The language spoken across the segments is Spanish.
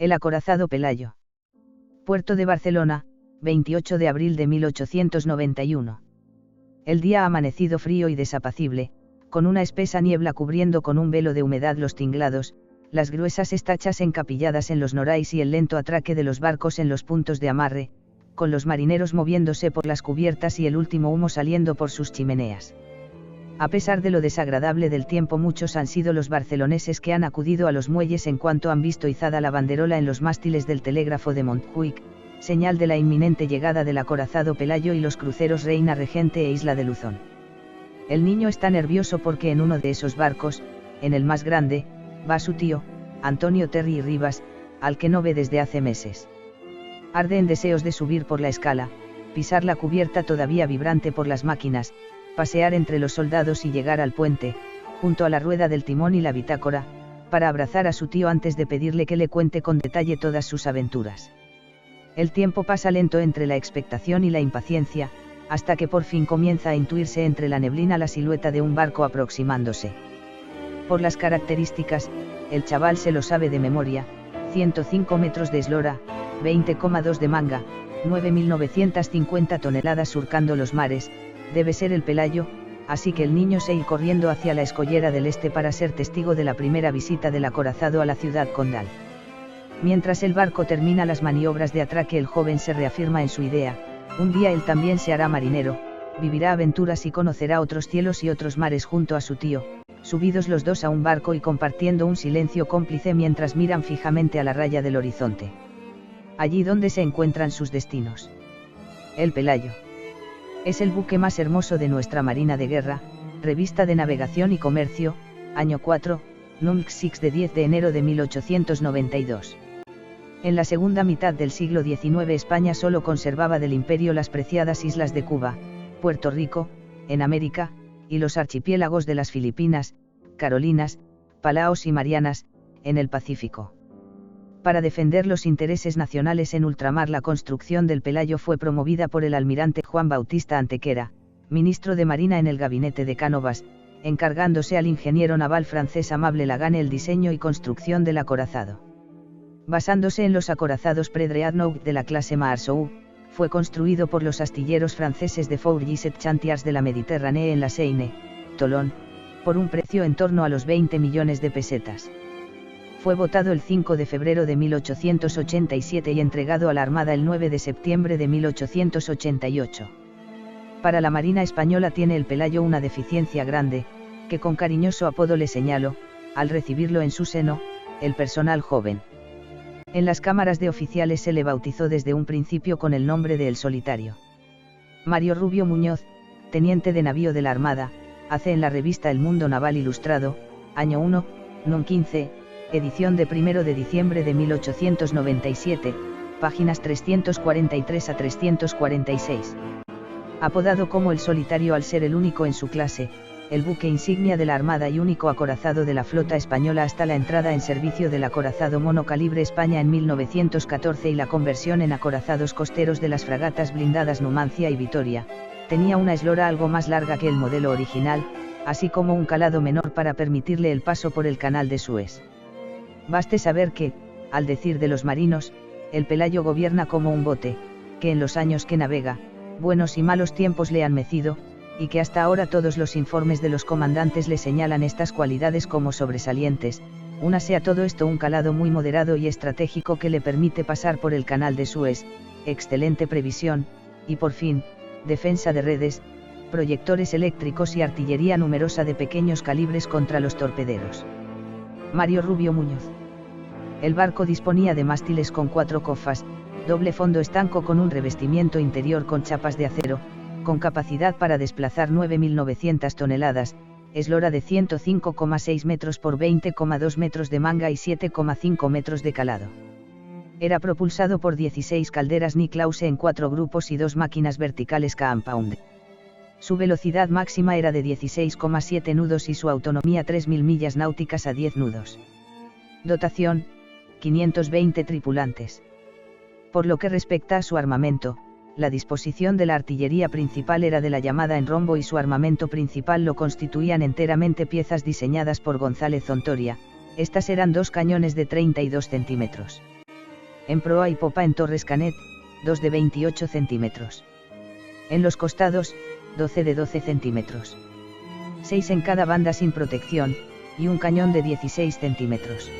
El acorazado Pelayo. Puerto de Barcelona, 28 de abril de 1891. El día ha amanecido frío y desapacible, con una espesa niebla cubriendo con un velo de humedad los tinglados, las gruesas estachas encapilladas en los norais y el lento atraque de los barcos en los puntos de amarre, con los marineros moviéndose por las cubiertas y el último humo saliendo por sus chimeneas. A pesar de lo desagradable del tiempo, muchos han sido los barceloneses que han acudido a los muelles en cuanto han visto izada la banderola en los mástiles del telégrafo de Montjuic, señal de la inminente llegada del acorazado Pelayo y los cruceros Reina Regente e Isla de Luzón. El niño está nervioso porque en uno de esos barcos, en el más grande, va su tío, Antonio Terry Rivas, al que no ve desde hace meses. Arde en deseos de subir por la escala, pisar la cubierta todavía vibrante por las máquinas, pasear entre los soldados y llegar al puente, junto a la rueda del timón y la bitácora, para abrazar a su tío antes de pedirle que le cuente con detalle todas sus aventuras. El tiempo pasa lento entre la expectación y la impaciencia, hasta que por fin comienza a intuirse entre la neblina la silueta de un barco aproximándose. Por las características, el chaval se lo sabe de memoria: 105 metros de eslora, 20,2 de manga, 9.950 toneladas surcando los mares. Debe ser el Pelayo, así que el niño se irá corriendo hacia la escollera del este para ser testigo de la primera visita del acorazado a la ciudad condal. Mientras el barco termina las maniobras de atraque, el joven se reafirma en su idea: un día él también se hará marinero, vivirá aventuras y conocerá otros cielos y otros mares junto a su tío, subidos los dos a un barco y compartiendo un silencio cómplice mientras miran fijamente a la raya del horizonte. Allí donde se encuentran sus destinos. El Pelayo. Es el buque más hermoso de nuestra Marina de Guerra, Revista de Navegación y Comercio, año 4, número 6 de 10 de enero de 1892. En la segunda mitad del siglo XIX España solo conservaba del imperio las preciadas islas de Cuba, Puerto Rico, en América, y los archipiélagos de las Filipinas, Carolinas, Palaos y Marianas, en el Pacífico. Para defender los intereses nacionales en ultramar, la construcción del Pelayo fue promovida por el almirante Juan Bautista Antequera, ministro de Marina en el gabinete de Cánovas, encargándose al ingeniero naval francés Amable Lagane el diseño y construcción del acorazado. Basándose en los acorazados Pre-Dreadnought de la clase Marceau, fue construido por los astilleros franceses de Fourgisset Chantiers de la Méditerranée en la Seine, Toulon, por un precio en torno a los 20 millones de pesetas. Fue votado el 5 de febrero de 1887 y entregado a la Armada el 9 de septiembre de 1888. Para la Marina española tiene el Pelayo una deficiencia grande, que con cariñoso apodo le señaló, al recibirlo en su seno, el personal joven. En las cámaras de oficiales se le bautizó desde un principio con el nombre de El Solitario. Mario Rubio Muñoz, teniente de navío de la Armada, hace en la revista El Mundo Naval Ilustrado, año 1, número 15, edición de 1 de diciembre de 1897, páginas 343 a 346. Apodado como El Solitario al ser el único en su clase, el buque insignia de la Armada y único acorazado de la flota española hasta la entrada en servicio del acorazado monocalibre España en 1914 y la conversión en acorazados costeros de las fragatas blindadas Numancia y Vitoria, tenía una eslora algo más larga que el modelo original, así como un calado menor para permitirle el paso por el canal de Suez. Baste saber que, al decir de los marinos, el Pelayo gobierna como un bote, que en los años que navega, buenos y malos tiempos le han mecido, y que hasta ahora todos los informes de los comandantes le señalan estas cualidades como sobresalientes. Únase a todo esto un calado muy moderado y estratégico que le permite pasar por el canal de Suez, excelente previsión, y por fin, defensa de redes, proyectores eléctricos y artillería numerosa de pequeños calibres contra los torpederos. Mario Rubio Muñoz. El barco disponía de mástiles con 4 cofas, doble fondo estanco con un revestimiento interior con chapas de acero, con capacidad para desplazar 9.900 toneladas, eslora de 105,6 metros por 20,2 metros de manga y 7,5 metros de calado. Era propulsado por 16 calderas Niklause en 4 grupos y 2 máquinas verticales Compound. Su velocidad máxima era de 16,7 nudos y su autonomía 3.000 millas náuticas a 10 nudos. Dotación: 520 tripulantes. Por lo que respecta a su armamento, la disposición de la artillería principal era de la llamada en rombo y su armamento principal lo constituían enteramente piezas diseñadas por González Zontoria. Estas eran 2 cañones de 32 centímetros. En proa y popa en torres Canet, 2 de 28 centímetros. En los costados, 12 de 12 centímetros. 6 en cada banda sin protección, y un cañón de 16 centímetros.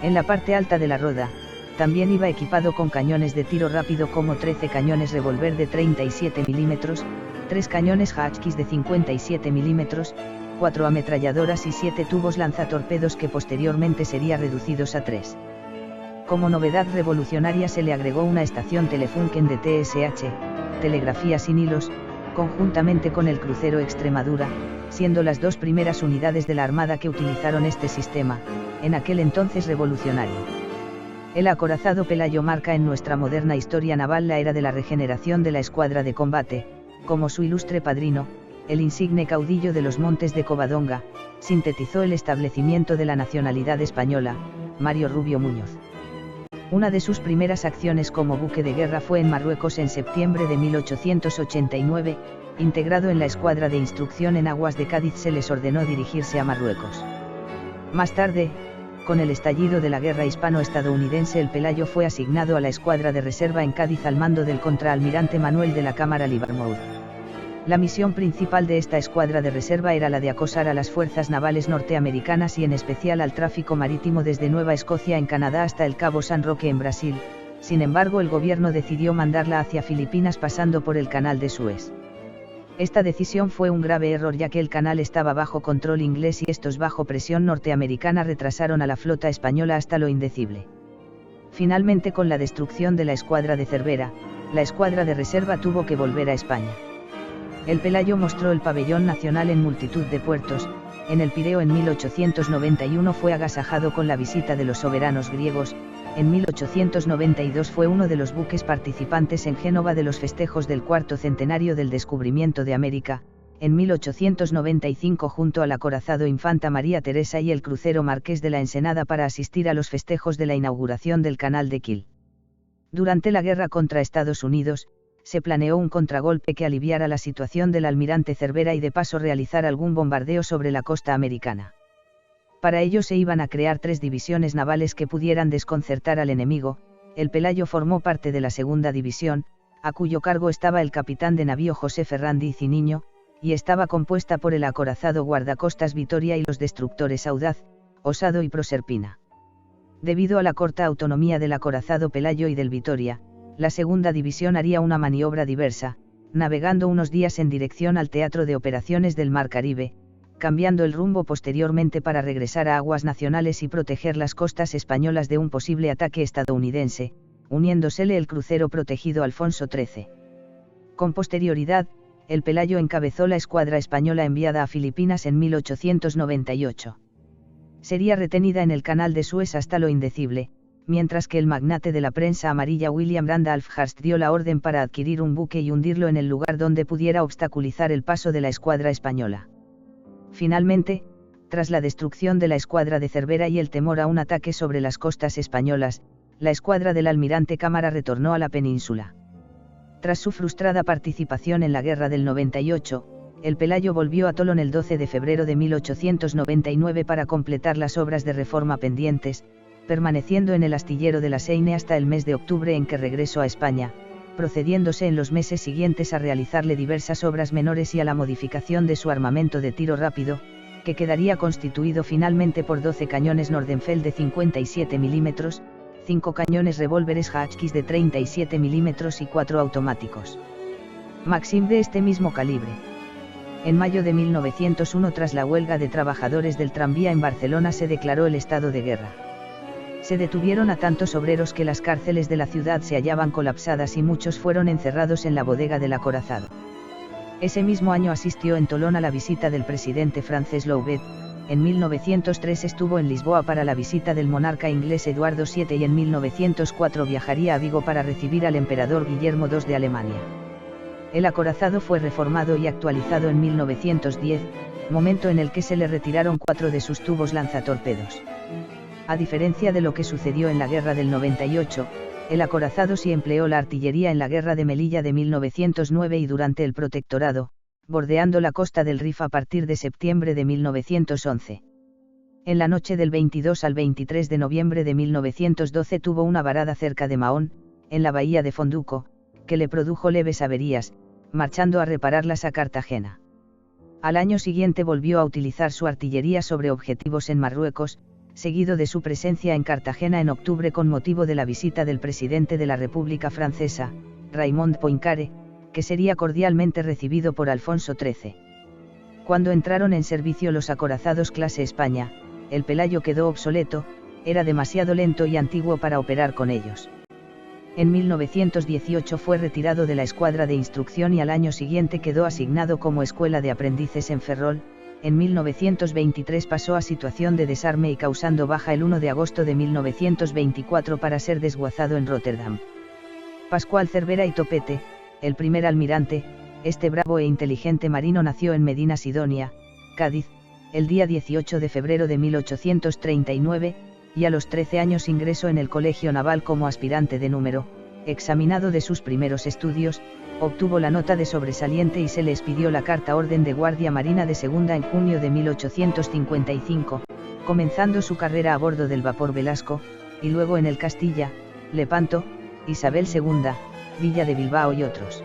En la parte alta de la roda, también iba equipado con cañones de tiro rápido como 13 cañones revólver de 37 milímetros, 3 cañones Hotchkiss de 57 milímetros, 4 ametralladoras y 7 tubos lanzatorpedos que posteriormente sería reducidos a 3. Como novedad revolucionaria se le agregó una estación Telefunken de TSH, telegrafía sin hilos, conjuntamente con el crucero Extremadura, siendo las dos primeras unidades de la Armada que utilizaron este sistema, en aquel entonces revolucionario. El acorazado Pelayo marca en nuestra moderna historia naval la era de la regeneración de la escuadra de combate, como su ilustre padrino, el insigne caudillo de los montes de Covadonga, sintetizó el establecimiento de la nacionalidad española, Mario Rubio Muñoz. Una de sus primeras acciones como buque de guerra fue en Marruecos en septiembre de 1889, integrado en la escuadra de instrucción en aguas de Cádiz se les ordenó dirigirse a Marruecos. Más tarde, con el estallido de la guerra hispano-estadounidense el Pelayo fue asignado a la escuadra de reserva en Cádiz al mando del contraalmirante Manuel de la Cámara Livermore. La misión principal de esta escuadra de reserva era la de acosar a las fuerzas navales norteamericanas y en especial al tráfico marítimo desde Nueva Escocia en Canadá hasta el Cabo San Roque en Brasil. Sin embargo, el gobierno decidió mandarla hacia Filipinas pasando por el Canal de Suez. Esta decisión fue un grave error ya que el canal estaba bajo control inglés y estos bajo presión norteamericana retrasaron a la flota española hasta lo indecible. Finalmente, con la destrucción de la escuadra de Cervera, la escuadra de reserva tuvo que volver a España. El Pelayo mostró el pabellón nacional en multitud de puertos. En el Pireo en 1891 fue agasajado con la visita de los soberanos griegos. En 1892 fue uno de los buques participantes en Génova de los festejos del cuarto centenario del descubrimiento de América. En 1895 junto al acorazado Infanta María Teresa y el crucero Marqués de la Ensenada para asistir a los festejos de la inauguración del Canal de Kiel. Durante la guerra contra Estados Unidos, se planeó un contragolpe que aliviara la situación del almirante Cervera y de paso realizar algún bombardeo sobre la costa americana. Para ello se iban a crear 3 divisiones navales que pudieran desconcertar al enemigo. El Pelayo formó parte de la segunda división, a cuyo cargo estaba el capitán de navío José Fernández y Niño, y estaba compuesta por el acorazado guardacostas Vitoria y los destructores Audaz, Osado y Proserpina. Debido a la corta autonomía del acorazado Pelayo y del Vitoria, la segunda división haría una maniobra diversa, navegando unos días en dirección al teatro de operaciones del Mar Caribe, cambiando el rumbo posteriormente para regresar a aguas nacionales y proteger las costas españolas de un posible ataque estadounidense, uniéndosele el crucero protegido Alfonso XIII. Con posterioridad, el Pelayo encabezó la escuadra española enviada a Filipinas en 1898. Sería retenida en el Canal de Suez hasta lo indecible, mientras que el magnate de la prensa amarilla William Randolph Hearst dio la orden para adquirir un buque y hundirlo en el lugar donde pudiera obstaculizar el paso de la escuadra española. Finalmente, tras la destrucción de la escuadra de Cervera y el temor a un ataque sobre las costas españolas, la escuadra del almirante Cámara retornó a la península. Tras su frustrada participación en la guerra del 98, el Pelayo volvió a Tolón el 12 de febrero de 1899 para completar las obras de reforma pendientes, permaneciendo en el astillero de la Seine hasta el mes de octubre en que regresó a España, procediéndose en los meses siguientes a realizarle diversas obras menores y a la modificación de su armamento de tiro rápido, que quedaría constituido finalmente por 12 cañones Nordenfeld de 57 milímetros, 5 cañones revólveres Hotchkiss de 37 milímetros y 4 automáticos Maxim de este mismo calibre. En mayo de 1901, tras la huelga de trabajadores del tranvía en Barcelona, se declaró el estado de guerra. Se detuvieron a tantos obreros que las cárceles de la ciudad se hallaban colapsadas y muchos fueron encerrados en la bodega del acorazado. Ese mismo año asistió en Tolón a la visita del presidente francés Louvet. En 1903 estuvo en Lisboa para la visita del monarca inglés Eduardo VII y en 1904 viajaría a Vigo para recibir al emperador Guillermo II de Alemania. El acorazado fue reformado y actualizado en 1910, momento en el que se le retiraron 4 de sus tubos lanzatorpedos. A diferencia de lo que sucedió en la guerra del 98, el acorazado sí empleó la artillería en la guerra de Melilla de 1909 y durante el protectorado, bordeando la costa del Rif a partir de septiembre de 1911. En la noche del 22 al 23 de noviembre de 1912 tuvo una varada cerca de Mahón, en la bahía de Fonduco, que le produjo leves averías, marchando a repararlas a Cartagena. Al año siguiente volvió a utilizar su artillería sobre objetivos en Marruecos, seguido de su presencia en Cartagena en octubre con motivo de la visita del presidente de la República Francesa, Raymond Poincaré, que sería cordialmente recibido por Alfonso XIII. Cuando entraron en servicio los acorazados clase España, el Pelayo quedó obsoleto, era demasiado lento y antiguo para operar con ellos. En 1918 fue retirado de la escuadra de instrucción y al año siguiente quedó asignado como escuela de aprendices en Ferrol. En 1923 pasó a situación de desarme y causando baja el 1 de agosto de 1924 para ser desguazado en Rotterdam. Pascual Cervera y Topete, el primer almirante, este bravo e inteligente marino nació en Medina Sidonia, Cádiz, el día 18 de febrero de 1839, y a los 13 años ingresó en el Colegio Naval como aspirante de número. Examinado de sus primeros estudios, obtuvo la nota de sobresaliente y se le expidió la carta Orden de Guardia Marina de Segunda en junio de 1855, comenzando su carrera a bordo del vapor Velasco, y luego en el Castilla, Lepanto, Isabel II, Villa de Bilbao y otros.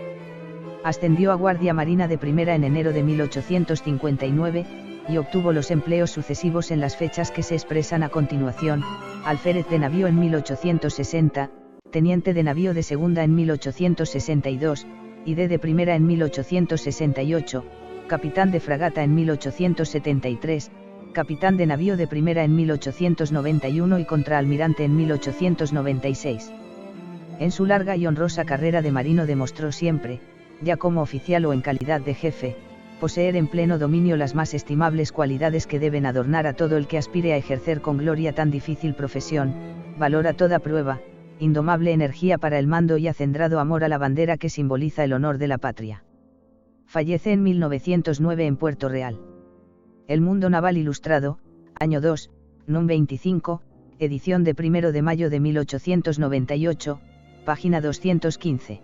Ascendió a Guardia Marina de Primera en enero de 1859, y obtuvo los empleos sucesivos en las fechas que se expresan a continuación: alférez de navío en 1860, teniente de navío de segunda en 1862, y de primera en 1868, capitán de fragata en 1873, capitán de navío de primera en 1891 y contraalmirante en 1896. En su larga y honrosa carrera de marino demostró siempre, ya como oficial o en calidad de jefe, poseer en pleno dominio las más estimables cualidades que deben adornar a todo el que aspire a ejercer con gloria tan difícil profesión: valor a toda prueba, indomable energía para el mando y acendrado amor a la bandera que simboliza el honor de la patria. Fallece en 1909 en Puerto Real. El Mundo Naval Ilustrado, año 2, núm 25, edición de 1 de mayo de 1898, página 215.